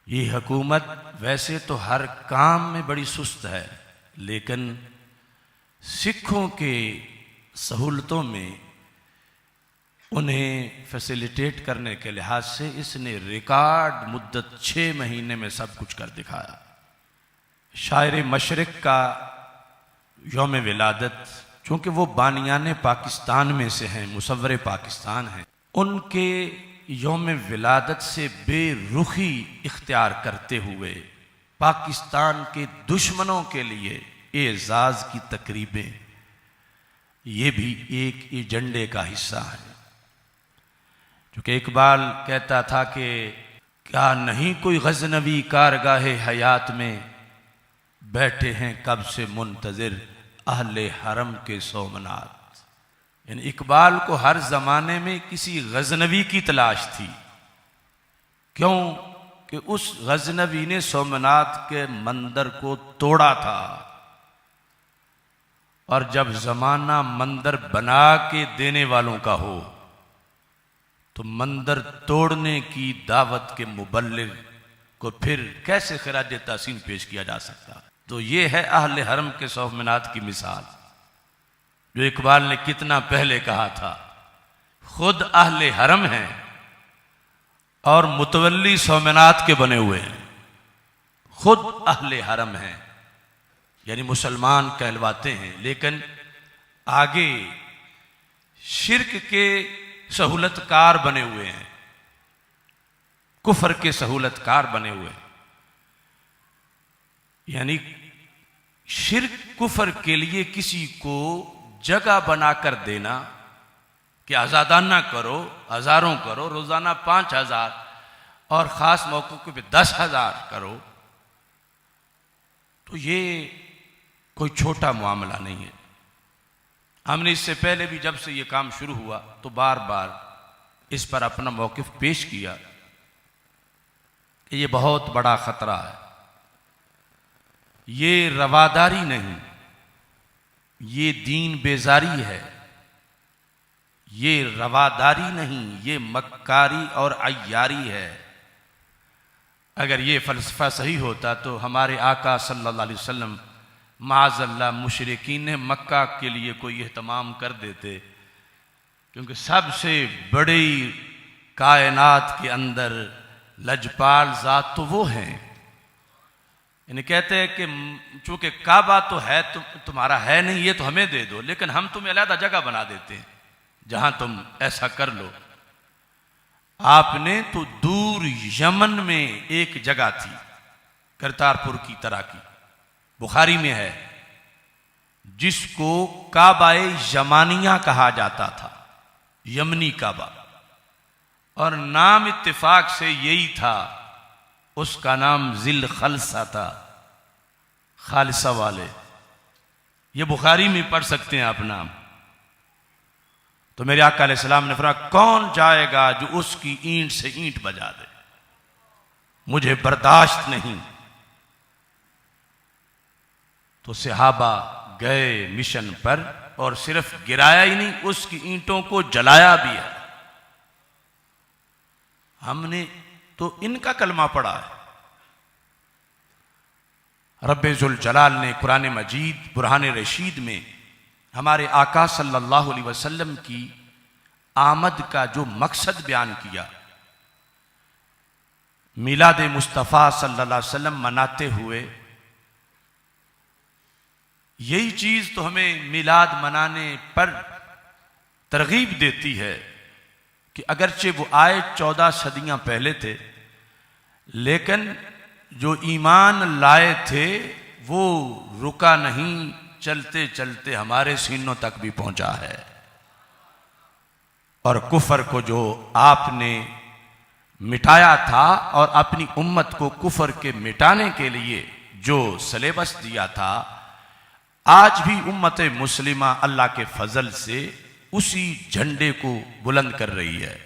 یہ حکومت ویسے تو ہر کام میں بڑی سست ہے، لیکن سکھوں کے سہولتوں میں انہیں فیسیلیٹیٹ کرنے کے لحاظ سے اس نے ریکارڈ مدت 6 مہینے میں سب کچھ کر دکھایا۔ شاعر مشرق کا یوم ولادت، چونکہ وہ بانیان پاکستان میں سے ہیں، مصور پاکستان ہیں، ان کے یوم ولادت سے بے رخی اختیار کرتے ہوئے پاکستان کے دشمنوں کے لیے اعزاز کی تقریبیں، یہ بھی ایک ایجنڈے کا حصہ ہے۔ چونکہ اقبال کہتا تھا کہ کیا نہیں کوئی غزنوی کارگاہ حیات میں، بیٹھے ہیں کب سے منتظر اہل حرم کے سومنات۔ یعنی اقبال کو ہر زمانے میں کسی غزنوی کی تلاش تھی، کیوں کہ اس غزنوی نے سومنات کے مندر کو توڑا تھا، اور جب زمانہ مندر بنا کے دینے والوں کا ہو تو مندر توڑنے کی دعوت کے مبلغ کو پھر کیسے خراج تحسین پیش کیا جا سکتا؟ تو یہ ہے اہل حرم کے سومنات کی مثال، جو اقبال نے کتنا پہلے کہا تھا۔ خود اہل حرم ہیں اور متولی سومنات کے بنے ہوئے ہیں، خود اہل حرم ہیں، یعنی مسلمان کہلواتے ہیں، لیکن آگے شرک کے سہولت کار بنے ہوئے ہیں، کفر کے سہولت کار بنے ہوئے ہیں۔ یعنی شرک کفر کے لیے کسی کو جگہ بنا کر دینا کہ آزادانہ کرو، ہزاروں کرو، روزانہ 5000 اور خاص موقعوں پہ 10,000 کرو، تو یہ کوئی چھوٹا معاملہ نہیں ہے۔ ہم نے اس سے پہلے بھی جب سے یہ کام شروع ہوا تو بار بار اس پر اپنا موقف پیش کیا کہ یہ بہت بڑا خطرہ ہے، یہ رواداری نہیں، یہ دین بیزاری ہے، یہ رواداری نہیں، یہ مکاری اور عیاری ہے۔ اگر یہ فلسفہ صحیح ہوتا تو ہمارے آقا صلی اللہ علیہ وسلم معاذ اللہ مشرکین مکہ کے لیے کوئی اہتمام کر دیتے، کیونکہ سب سے بڑی کائنات کے اندر لجپال ذات تو وہ ہیں۔ یعنی کہتے ہیں کہ چونکہ کعبہ تو ہے تمہارا ہے نہیں، یہ تو ہمیں دے دو، لیکن ہم تمہیں علیحدہ جگہ بنا دیتے ہیں جہاں تم ایسا کر لو۔ آپ نے تو دور یمن میں ایک جگہ تھی کرتارپور کی طرح کی، بخاری میں ہے، جس کو کعبہ یمانیہ کہا جاتا تھا، یمنی کعبہ، اور نام اتفاق سے یہی تھا، اس کا نام ذی الخلصہ تھا، خالصہ والے۔ یہ بخاری میں پڑھ سکتے ہیں آپ نام۔ تو میرے آقا علیہ السلام نے فرمایا کون جائے گا جو اس کی اینٹ سے اینٹ بجا دے، مجھے برداشت نہیں۔ تو صحابہ گئے مشن پر، اور صرف گرایا ہی نہیں، اس کی اینٹوں کو جلایا بھی ہے۔ ہم نے تو ان کا کلمہ پڑھا ہے۔ رب ذوالجلال نے قرآن مجید برہان رشید میں ہمارے آقا صلی اللہ علیہ وسلم کی آمد کا جو مقصد بیان کیا، میلاد مصطفیٰ صلی اللہ علیہ وسلم مناتے ہوئے، یہی چیز تو ہمیں میلاد منانے پر ترغیب دیتی ہے کہ اگرچہ وہ آئے 14 صدیاں پہلے تھے، لیکن جو ایمان لائے تھے وہ رکا نہیں، چلتے چلتے ہمارے سینوں تک بھی پہنچا ہے۔ اور کفر کو جو آپ نے مٹایا تھا اور اپنی امت کو کفر کے مٹانے کے لیے جو سلیبس دیا تھا، آج بھی امت مسلمہ اللہ کے فضل سے اسی جھنڈے کو بلند کر رہی ہے۔